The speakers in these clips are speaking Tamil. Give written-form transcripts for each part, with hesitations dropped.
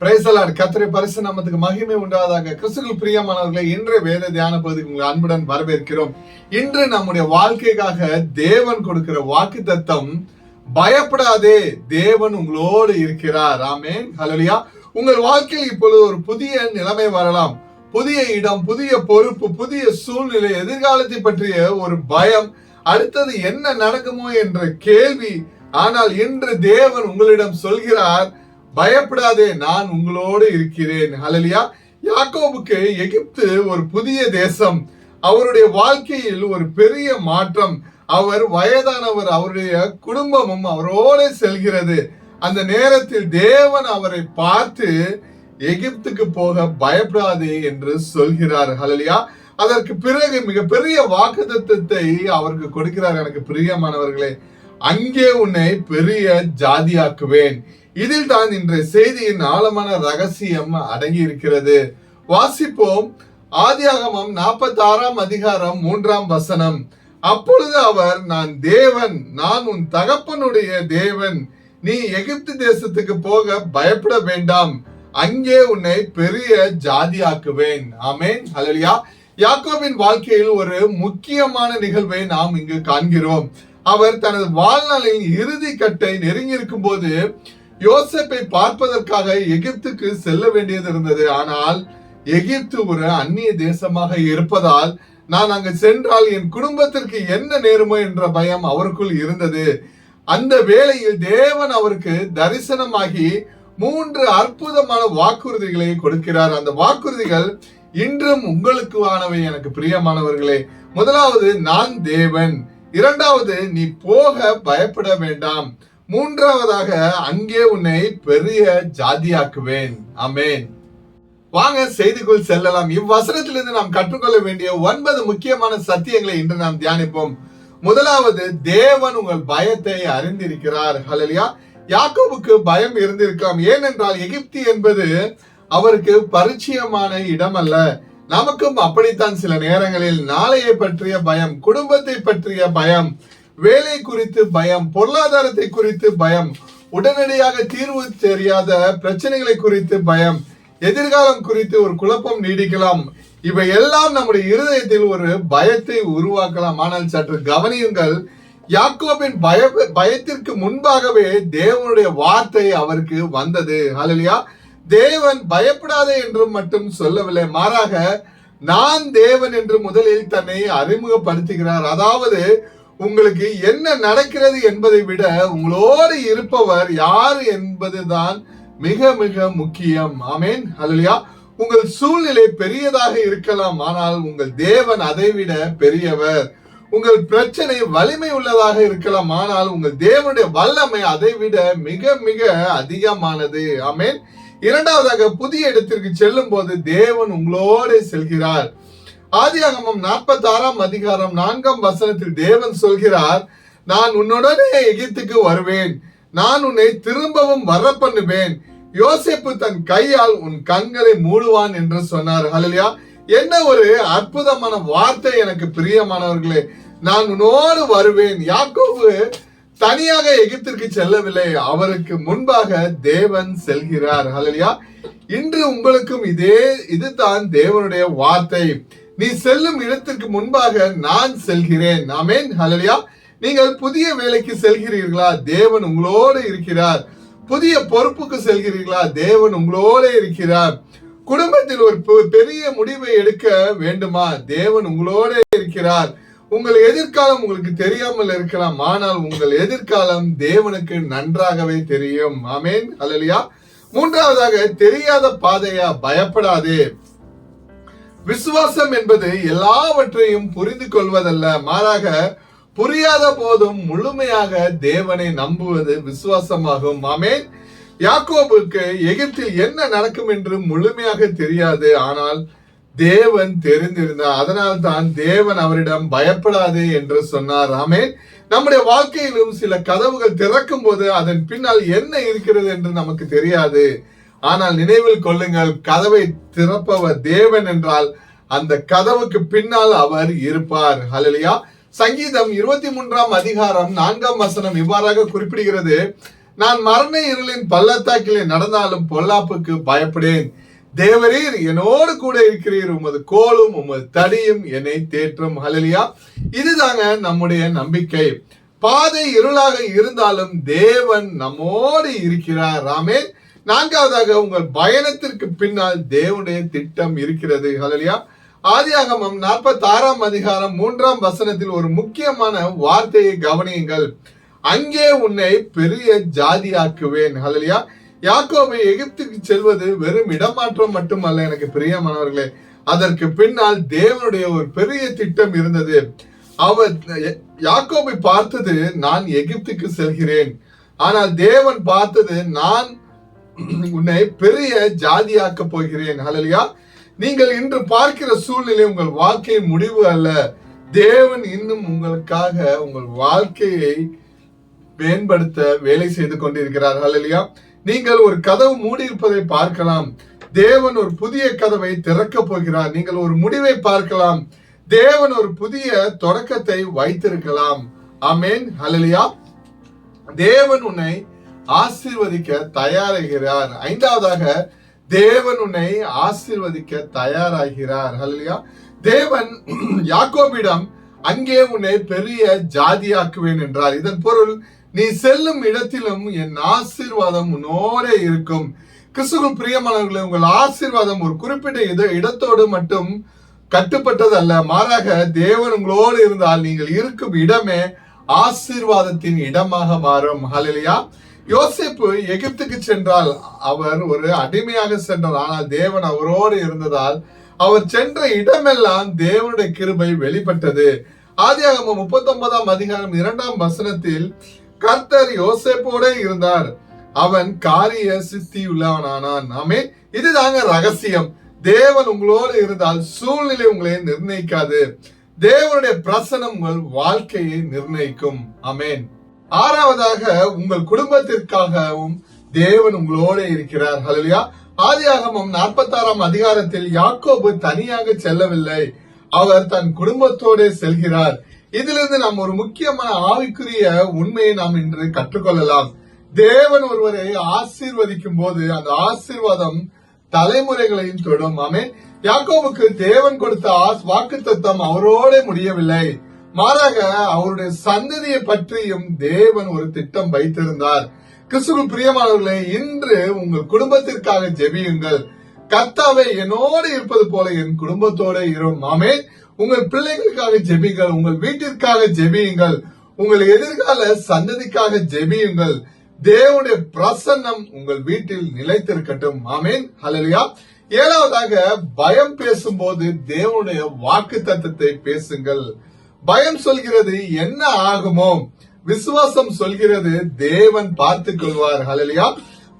Praise the Lord. கர்த்தருடைய பரிசுத்த நாமத்துக்கு மகிமை உண்டாவதாக. கிறிஸ்துவுக்குள் பிரியமானவர்களே, இன்றைய வேத தியான பகுதிக்கு உங்களை அன்புடன் வரவேற்கிறோம். இன்று நம்முடைய வாழ்க்கைக்காக தேவன் கொடுக்கிற வாக்குத்தத்தம், பயப்படாதே, தேவன் உங்களோடு இருக்கிறார். ஆமென், ஹல்லேலூயா. உங்கள் வாழ்க்கையில் இப்பொழுது ஒரு புதிய நிலைமை வரலாம். புதிய இடம், புதிய பொறுப்பு, புதிய சூழ்நிலை, எதிர்காலத்தை பற்றிய ஒரு பயம், அடுத்தது என்ன நடக்குமோ என்ற கேள்வி. ஆனால் இன்று தேவன் உங்களிடம் சொல்கிறார், பயப்படாதே, நான் உங்களோடு இருக்கிறேன். ஹல்லேலூயா. யாக்கோபுக்கு எகிப்து ஒரு புதிய தேசம். அவருடைய வாழ்க்கையில் ஒரு பெரிய மாற்றம். அவர் வயதானவர், அவருடைய குடும்பமும் அவரோடு செல்கிறது. அந்த நேரத்தில் தேவன் அவரை பார்த்து எகிப்துக்கு போக பயப்படாதே என்று சொல்கிறார். ஹல்லேலூயா. அதற்கு பிறகு மிகப்பெரிய வாக்குத்தத்தத்தை அவருக்கு கொடுக்கிறார். எனக்கு பிரியமானவர்களே, அங்கே உன்னை பெரிய ஜாதியாக்குவேன். இதில் தான் இன்றைய செய்தியின் ஆழமான ரகசியம் அடங்கி இருக்கிறது. வாசிப்போம். ஆதியாகமம் 46 அதிகாரம் 3 அப்பொழுது அவர், நான் தேவன், நான் உன் தகப்பனுடைய தேவன். நீ எகிப்து தேசத்துக்கு போக பயப்பட வேண்டாம், அங்கே உன்னை பெரிய ஜாதியாக்குவேன். ஆமென், ஹல்லேலூயா. யாக்கோபின் வாழ்க்கையில் ஒரு முக்கியமான நிகழ்வை நாம் இங்கு காண்கிறோம். அவர் தனது வாழ்நாளின் இறுதி கட்டை நெருங்கி இருக்கும் போது யோசேப்பை பார்ப்பதற்காக எகிப்துக்கு செல்ல வேண்டியது இருந்தது. ஆனால் எகிப்து ஒரு அந்நிய தேசமாக இருப்பதால், நான் அங்கு சென்றால் என் குடும்பத்திற்கு என்ன நேருமோ என்ற பயம் அவருக்குள் இருந்தது. அந்த வேளையில் தேவன் அவருக்கு தரிசனமாகி 3 அற்புதமான வாக்குறுதிகளை கொடுக்கிறார். அந்த வாக்குறுதிகள் இன்றும் உங்களுக்கு ஆனவை. எனக்கு பிரியமானவர்களே, முதலாவது, நான் தேவன். இரண்டாவது, நீ போக பயப்பட வேண்டாம். மூன்றாவதாக, அங்கே உன்னை பெரிய ஜாதியாக்குவேன். ஆமென். வாங்க செய்திக்குள் செல்லலாம். இவ்வசனத்திலிருந்து நாம் கற்றுக்கொள்ள வேண்டிய 9 முக்கியமான சத்தியங்களை இன்று நாம் தியானிப்போம். முதலாவது, தேவன் உங்கள் பயத்தை அறிந்திருக்கிறார். ஹல்லேலூயா. யாக்கோபுக்கு பயம் இருந்திருக்கலாம். ஏனென்றால் எகிப்து என்பது அவருக்கு பரிச்சயமான இடம் அல்ல. நமக்கும் அப்படித்தான் சில நேரங்களில் நாளையை பற்றிய பயம், குடும்பத்தை பற்றிய பயம், வேலை குறித்து பயம், பொருளாதாரத்தை குறித்து பயம், உடனடியாக தீர்வு தெரியாத பிரச்சனைகளை குறித்து பயம், எதிர்காலம் குறித்து ஒரு குழப்பம் நீடிக்கலாம். இவை எல்லாம் நம்முடைய இருதயத்தில் ஒரு பயத்தை உருவாக்கலாம். ஆனால் சற்று கவனியுங்கள், யாக்கோபின் பயத்திற்கு முன்பாகவே தேவனுடைய வார்த்தை அவருக்கு வந்தது. ஹல்லேலூயா. தேவன் பயப்படாதே என்று மட்டும் சொல்லவில்லை, மாறாக நான் தேவன் என்று முதலில் தன்னை அறிமுகப்படுத்துகிறார். அதாவது, உங்களுக்கு என்ன நடக்கிறது என்பதை விட உங்களோடு இருப்பவர் யார் என்பதுதான் மிக மிக முக்கியம். ஆமென், ஹல்லேலூயா. உங்கள் சூழ்நிலை பெரியதாக இருக்கலாம், ஆனால் உங்கள் தேவன் அதைவிட பெரியவர். உங்கள் பிரச்சனை வலிமை உள்ளதாக இருக்கலாம், ஆனால் உங்கள் தேவனுடைய வல்லமை அதைவிட மிக மிக அதிகமானது. ஆமென். இரண்டாவதாக, புதிய இடத்திற்கு செல்லும் போது தேவன் உங்களோடு செல்கிறார். ஆதியாகமம் 46 அதிகாரம் 4 தேவன் சொல்கிறார், நான் உன்னுடனே எகிப்துக்கு வருவேன், நான் உன்னை திரும்பவும் வர பண்ணுவேன், யோசேப்பு தன் கையால் உன் கண்களை மூடுவான் என்று சொன்னார். ஹல்லேலூயா. என்ன ஒரு அற்புதமான வார்த்தை. எனக்கு பிரியமானவர்களே, நான் உன்னோடு வருவேன். யாக்கோபு தனியாக எகிப்திற்கு செல்லவில்லை, அவருக்கு முன்பாக தேவன் செல்கிறார். ஹல்லேலூயா. இன்று உங்களுக்கும் இதுதான் தேவனுடைய வார்த்தை. நீ செல்லும் இடத்திற்கு முன்பாக நான் செல்கிறேன். ஆமென், ஹல்லேலூயா. நீங்கள் புதிய வேலைக்கு செல்கிறீர்களா? தேவன் உங்களோடு இருக்கிறார். புதிய பொறுப்புக்கு செல்கிறீர்களா? தேவன் உங்களோடு இருக்கிறார். குடும்பத்தில் ஒரு பெரிய முடிவை எடுக்க வேண்டுமா? தேவன் உங்களோடு இருக்கிறார். உங்கள் எதிர்காலம் உங்களுக்கு தெரியாமல் இருக்கலாம், ஆனால் உங்கள் எதிர்காலம் தேவனுக்கு நன்றாகவே தெரியும். ஆமென், ஹல்லேலூயா. மூன்றாவதாக, தெரியாத பாதையா? பயப்படாதே. விசுவாசம் என்பது எல்லாவற்றையும் புரிந்து கொள்வதல்ல, மாறாக புரியாத போதும் முழுமையாக தேவனை நம்புவது விசுவாசமாகும். ஆமென். யாக்கோபுக்கு எகிப்தில் என்ன நடக்கும் என்று முழுமையாக தெரியாது, ஆனால் தேவன் தெரிந்திருந்தார். அதனால் தான் தேவன் அவரிடம் பயப்படாதே என்று சொன்னார். ஆமென். நம்முடைய வாழ்க்கையிலும் சில கதவுகள் திறக்கும் போது அதன் பின்னால் என்ன இருக்கிறது என்று நமக்கு தெரியாது. ஆனால் நினைவில் கொள்ளுங்கள், கதவை திறப்பவர் தேவன் என்றால் அந்த கதவுக்கு பின்னால் அவர் இருப்பார். ஹல்லேலூயா. சங்கீதம் 23 அதிகாரம் 4 இவ்வாறாக குறிப்பிடுகிறது, நான் மரண இருளின் பள்ளத்தாக்கிலே நடந்தாலும் பொல்லாப்புக்கு பயப்படேன். தேவரீர் என்னோடு கூட இருக்கிறீர், உமது கோலும் உமது தடியும் என்னை தேற்றும். ஹல்லேலூயா. இதுதாங்க நம்முடைய நம்பிக்கை. பாதை இருளாக இருந்தாலும் தேவன் நம்மோடு இருக்கிறார். ஆமென். நான்காவதாக, உங்கள் பயணத்திற்கு பின்னால் தேவனுடைய திட்டம் இருக்கிறது. ஹல்லேலூயா. ஆதியாகமம் 46ஆம் அதிகாரம் 3ஆம் வசனத்தில் ஒரு முக்கியமான வார்த்தையை கவனியுங்கள். அங்கே உன்னை பெரிய ஜாதியாக்குவேன். ஹல்லேலூயா. யாக்கோபு எகிப்துக்கு செல்வது வெறும் இடமாற்றம் மட்டுமல்ல எனக்கு பிரியமானவர்களே, அதற்கு பின்னால் தேவனுடைய ஒரு பெரிய திட்டம் இருந்தது. அவர் யாக்கோபை பார்த்தது நான் எகிப்துக்கு செல்கிறேன், ஆனால் தேவன் பார்த்தது நான் உன்னை பெரிய ஜாதியாக்க போகிறேன். ஹல்லேலூயா. நீங்கள் இன்று பார்க்கிற சூழ்நிலை உங்கள் வாழ்க்கையின் முடிவு அல்ல. தேவன் இன்னும் உங்களுக்காக உங்கள் வாழ்க்கையை மேம்படுத்த வேலை செய்து கொண்டிருக்கிறார். ஹல்லேலூயா. நீங்கள் ஒரு கதவு மூடி இருப்பதை பார்க்கலாம், தேவன் ஒரு புதிய கதவை திறக்க போகிறார். நீங்கள் ஒரு முடிவை பார்க்கலாம், தேவன் ஒரு புதிய தொடக்கத்தை வைத்திருக்கலாம். ஆமென். ஹல்லேலூயா. தேவன் உன்னை ஆசீர்வதிக்க தயாராகிறார். ஐந்தாவதாக, தேவன் உன்னை ஆசீர்வதிக்க தயாராகிறார். ஹல்லேலூயா. தேவன் யாக்கோபிடம் அங்கே உன்னை பெரிய ஜாதியாக்குவேன் என்றார். இதன் பொருள், நீ செல்லும் இடத்திலும் என் ஆசீர்வாதம் உன்னோடே இருக்கும். கிறிஸ்துவுக்குள் பிரியமானவர்களே, உங்கள் ஆசீர்வாதம் ஒரு குறிப்பிட்ட இடத்தோடு மட்டும் கட்டுப்பட்டது அல்ல. மாறாக தேவன் உங்களோடு இருந்தால் நீங்கள் இருக்கும் இடமே ஆசீர்வாதத்தின் இடமாக மாறும். ஹல்லேலூயா. யோசேப்பு எகிப்துக்கு சென்றால் அவர் ஒரு அடிமையாக சென்றார், ஆனால் தேவன் அவரோடு இருந்ததால் அவர் சென்ற இடமெல்லாம் தேவனுடைய கிருபை வெளிப்பட்டது. ஆதியாகமம் 39ஆம் அதிகாரம் 2ஆம் வசனத்தில், கர்த்தர் யோசேப்போட இருந்தார், அவன் காரிய சித்தியுள்ளவனானான். ஆமென். இதுதாங்க ரகசியம். தேவன் உங்களோடு இருந்தால் சூழ்நிலை உங்களை நிர்ணயிக்காது. தேவனுடைய பிரசனம் உங்கள் வாழ்க்கையை நிர்ணயிக்கும். ஆமென். ஆறாவதாக, உங்கள் குடும்பத்திற்காகவும் தேவன் உங்களோடு இருக்கிறார். ஹல்லேலூயா. ஆதியாகமம் 46ஆம் அதிகாரத்தில் யாக்கோபு தனியாக செல்லவில்லை, அவர் தன் குடும்பத்தோடு செல்கிறார். இதிலிருந்து நாம் ஒரு முக்கியமான ஆவிக்குரிய உண்மையை நாம் இன்று கற்றுக்கொள்ளலாம். தேவன் ஒருவரை ஆசீர்வதிக்கும் போது அந்த ஆசீர்வாதம் தலைமுறைகளையும் தொடும். ஆமென். யாக்கோபுக்கு தேவன் கொடுத்த வாக்குத்தத்தம் அவரோட முடியவில்லை, மாறாக அவருடைய சந்ததியை பற்றியும் தேவன் ஒரு திட்டம் வைத்திருந்தார். கிறிஸ்துவுக்குள் பிரியமானவர்களே, இன்று உங்கள் குடும்பத்திற்காக ஜெபியுங்கள். கர்த்தாவே, என்னோடு இருப்பது போல என் குடும்பத்தோட இரும். ஆமென். உங்கள் பிள்ளைகளுக்காக ஜெபியுங்கள், உங்கள் வீட்டிற்காக ஜெபியுங்கள், உங்கள் எதிர்கால சந்ததிக்காக ஜெபியுங்கள். தேவனுடைய பிரசன்னம் உங்கள் வீட்டில் நிலைத்திருக்கட்டும். ஆமென். ஹல்லேலூயா. ஏழாவதாக, பயம் பேசும்போது தேவனுடைய வாக்குத்தத்தத்தை பேசுங்கள். பயம் சொல்கிறது என்ன ஆகுமோ, விசுவாசம் சொல்கிறது தேவன் பார்த்துக் கொள்வார். ஹல்லேலூயா.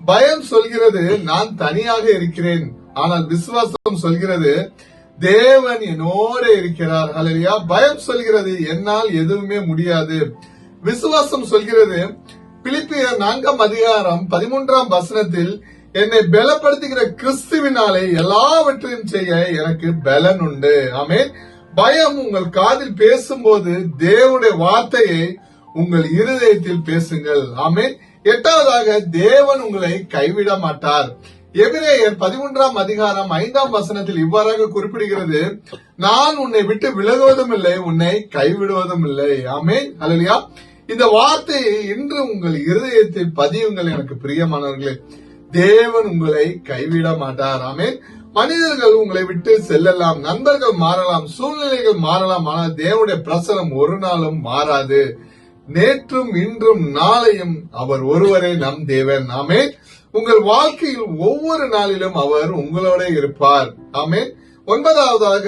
பயம் சொல்கிறது நான் தனியாக இருக்கிறேன், ஆனால் விசுவாசம் சொல்கிறது தேவன் என்னோட இருக்கிறார். ஹல்லேலூயா. பயம் சொல்கிறது என்னால் எதுவுமே முடியாது, விசுவாசம் சொல்கிறது பிலிப்பியர் 4ஆம் அதிகாரம் 13ஆம் வசனத்தில், என்னை பலப்படுத்துகிற கிறிஸ்துவினாலே எல்லாவற்றையும் செய்ய எனக்கு பலன் உண்டு. ஆமென். பயம் உங்கள் காதில் பேசும்போது தேவனுடைய வார்த்தையை உங்கள் இருதயத்தில் பேசுங்கள். ஆமென். எட்டாவதாக, தேவன் உங்களை கைவிட மாட்டார். எபிரேயர் 13ஆம் அதிகாரம் 5ஆம் வசனத்தில் இவ்வாறாக குறிப்பிடுகிறது, நான் உன்னை விட்டு விலகுவதும் இல்லை, உன்னை கைவிடுவதும் இல்லை. ஆமென். ஹல்லேலூயா. இந்த வார்த்தையை இன்று உங்கள் இருதயத்தில் பதியுங்கள். எனக்கு பிரியமானவர்களே, தேவன் உங்களை கைவிட மாட்டார். ஆமென். மனிதர்கள் உங்களை விட்டு செல்லலாம், நண்பர்கள் மாறலாம், சூழ்நிலைகள் மாறலாம், ஆனால் தேவனுடைய பிரசனம் ஒரு நாளும் மாறாது. நேற்றும் இன்றும் நாளையும் அவர் ஒருவரே நம் தேவன். ஆமென். உங்கள் வாழ்க்கையில் ஒவ்வொரு நாளிலும் அவர் உங்களோட இருப்பார். ஆமென். ஒன்பதாவதாக,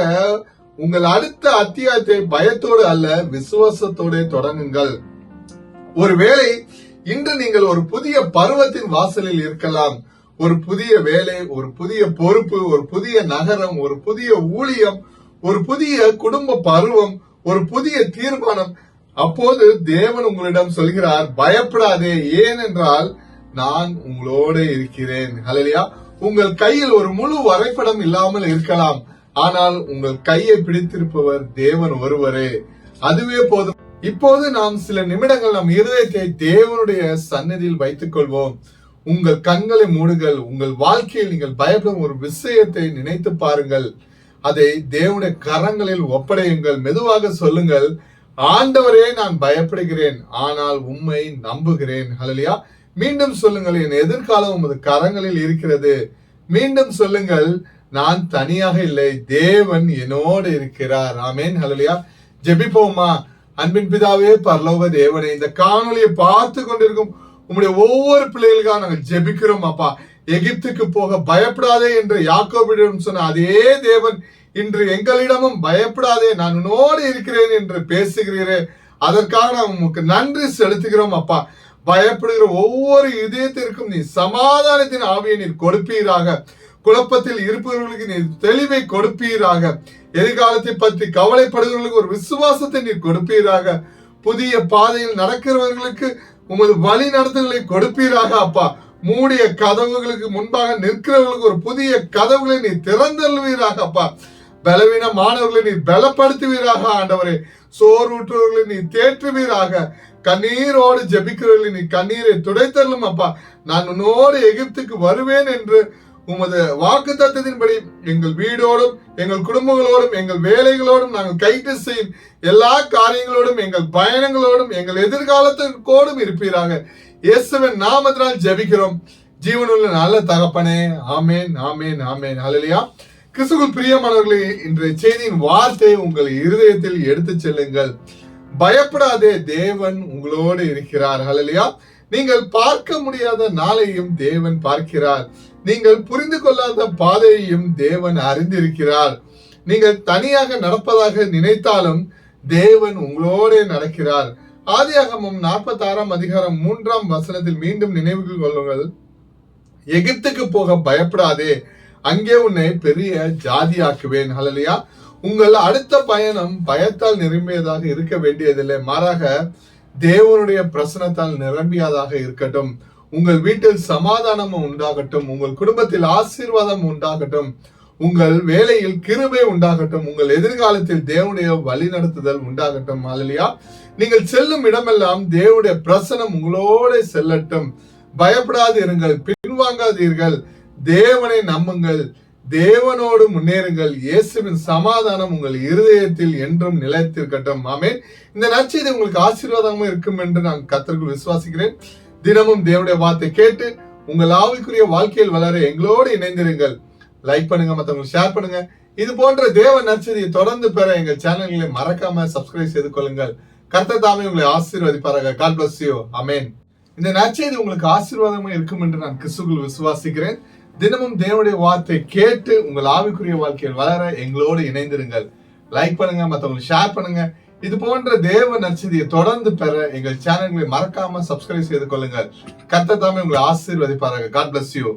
உங்கள் அடுத்த அத்தியாயத்தை பயத்தோடு அல்ல விசுவாசத்தோடு தொடங்குங்கள். ஒருவேளை இன்று நீங்கள் ஒரு புதிய பருவத்தின் வாசலில் இருக்கலாம். ஒரு புதிய வேலை, ஒரு புதிய பொறுப்பு, ஒரு புதிய நகரம், ஒரு புதிய ஊழியம், ஒரு புதிய குடும்ப பருவம், ஒரு புதிய தீர்மானம். அப்போது தேவன் உங்களிடம் சொல்கிறார், பயப்படாதே, ஏனென்றால் நான் உங்களோட இருக்கிறேன். ஹல்லேலூயா. உங்கள் கையில் ஒரு முழு வரைபடம் இல்லாமல் இருக்கலாம், ஆனால் உங்கள் கையை பிடித்திருப்பவர் தேவன் ஒருவரே. அதுவே போதும். இப்போது நாம் சில நிமிடங்கள் நம் இருதயத்தை தேவனுடைய சந்நிதியில் வைத்துக் கொள்வோம். உங்கள் கண்களை மூடுங்கள். உங்கள் வாழ்க்கையில் நீங்கள் பயப்படும் ஒரு விஷயத்தை நினைத்து பாருங்கள். அதை தேவனுடைய கரங்களில் ஒப்படையுங்கள். மெதுவாக சொல்லுங்கள், ஆண்டவரே, நான் பயப்படுகிறேன், ஆனால் உம்மை நம்புகிறேன். ஹல்லேலூயா. மீண்டும் சொல்லுங்கள், என் எதிர்காலம் உமது கரங்களில் இருக்கிறது. மீண்டும் சொல்லுங்கள், நான் தனியாக இல்லை, தேவன் என்னோடு இருக்கிறார். ஆமென். ஹல்லேலூயா. ஜெபிப்போமா. அன்பின் பிதாவே, பரலோக தேவனே, இந்த காணொலியை பார்த்து கொண்டிருக்கும் உம்முடைய ஒவ்வொரு பிள்ளைகளுக்காக நாங்கள் ஜெபிக்கிறோம் அப்பா. எகிப்துக்கு போக பயப்படாதே என்று யாக்கோபிடம் சொன்ன அதே தேவன் இன்று எங்களிடமும் பயப்படாதே, நான் உன்னோடு இருக்கிறேன் என்று பேசுகிறீரே, அதற்காக நாம் உமக்கு நன்றி செலுத்துகிறோம் அப்பா. பயப்படுகிற ஒவ்வொரு இதயத்திற்கும் நீ சமாதானத்தின் ஆவியை நீர் கொடுப்பீராக. குழப்பத்தில் இருப்பவர்களுக்கு நீர் தெளிவை கொடுப்பீராக. எதிர்காலத்தை பற்றி கவலைப்படுகிறவர்களுக்கு ஒரு விசுவாசத்தை நீர் கொடுப்பீராக. புதிய பாதையில் நடக்கிறவர்களுக்கு உமது வழி நடத்துதலை கொடுப்பீராக அப்பா. மூடிய கதவுகளுக்கு முன்பாக நிற்கிறவர்களுக்கு ஒரு புதிய கதவுகளை நீ திறந்தருவீராக அப்பா. பலவீனமானவர்களை நீ பலப்படுத்துவீராக ஆண்டவரே. சோர்வுற்றவர்களை நீ தேற்றுவீராக. கண்ணீரோடு ஜெபிக்கிறவர்களை நீ கண்ணீரை துடைத்தரலும் அப்பா. நான் உன்னோடு எகிப்துக்கு வருவேன் என்று உமது வாக்கு தத்தத்தின்படி எங்கள் வீடோடும் எங்கள் குடும்பங்களோடும் எங்கள் வேலைகளோடும் நாங்கள் கைட்டு செய்யும் எல்லா காரியங்களோடும் எங்கள் பயணங்களோடும் எங்கள் எதிர்காலத்திற்கோடும் இருப்பீராக. இயேசுவின் நாமத்தினால் ஜெபிக்கிறோம் ஜீவனுள்ள நல்ல தகப்பனே. ஆமேன், ஆமேன், ஆமேன். ஹல்லேலூயா. கிறிஸ்துவுக்குள் பிரியமானவர்களே, இன்றைய செய்தியின் வார்த்தை உங்கள் இருதயத்தில் எடுத்து செல்லுங்கள். பயப்படாதே, தேவன் உங்களோடு இருக்கிறார். ஹல்லேலூயா. நீங்கள் பார்க்க முடியாத நாளையும் தேவன் பார்க்கிறார். நீங்கள் புரிந்து கொள்ளாத பாதையையும் தேவன் அறிந்திருக்கிறார். நீங்கள் தனியாக நடப்பதாக நினைத்தாலும் தேவன் உங்களோட நடக்கிறார். ஆதியாகமம் 46 அதிகாரம் 3 மீண்டும் நினைவு கொள்ளுங்கள். எகிப்துக்கு போக பயப்படாதே, அங்கே உன்னை பெரிய ஜாதியாக்குவேன். ஹல்லேலூயா. உங்கள் அடுத்த பயணம் பயத்தால் நிரம்பியதாக இருக்க வேண்டியதில்லை, மாறாக தேவனுடைய பிரசனத்தால் நிரம்பியதாக இருக்கட்டும். உங்கள் வீட்டில் சமாதானமும் உண்டாகட்டும். உங்கள் குடும்பத்தில் ஆசீர்வாதம் உண்டாகட்டும். உங்கள் வேலையில் கிருபை உண்டாகட்டும். உங்கள் எதிர்காலத்தில் தேவனுடைய வழி நடத்துதல் உண்டாகட்டும். ஹல்லேலூயா. நீங்கள் செல்லும் இடமெல்லாம் தேவனுடைய பிரசனம் உங்களோட செல்லட்டும். பயப்படாது இருங்கள், பின்வாங்காதீர்கள். தேவனை நம்புங்கள், தேவனோடு முன்னேறுங்கள். இயேசுவின் சமாதானம் உங்கள் இருதயத்தில் என்றும் நிலைத்திருக்கட்டும். ஆமென். இந்த நற்செய்தி உங்களுக்கு ஆசீர்வாதமாக இருக்கும் என்று நான் கர்த்தருக்குள் விசுவாசிக்கிறேன். தினமும் தேவனுடைய வார்த்தை கேட்டு உங்கள் ஆவிக்குரிய வாழ்க்கையில் வளர எங்களோடு இணைந்திருங்கள். லைக் பண்ணுங்க, மற்றவங்களுக்கு ஷேர் பண்ணுங்க. இது போன்ற தேவ நற்செய்தியை தொடர்ந்து பெற எங்கள் சேனல்களை மறக்காம சப்ஸ்கிரைப் செய்து கொள்ளுங்கள். கர்த்தர் தாமே உங்களை ஆசீர்வதிப்பாராக. God bless you. ஆமென். இந்த நற்செய்தி உங்களுக்கு ஆசீர்வாதமாக இருக்கும் என்று நான் கிறிஸ்துவுக்குள் விசுவாசிக்கிறேன். தினமும் தேவனுடைய வார்த்தை கேட்டு உங்கள் ஆவிக்குரிய வாழ்க்கையில் வளர எங்களோடு இணைந்திருங்கள். லைக் பண்ணுங்க, மற்றவங்களுக்கு ஷேர் பண்ணுங்க. இது போன்ற தேவ நற்செய்தியை தொடர்ந்து பெற எங்கள் சேனல்களை மறக்காம சப்ஸ்கிரைப் செய்து கொள்ளுங்கள். கர்த்தர் தாமே உங்களை ஆசீர்வதிப்பாராக. God bless you.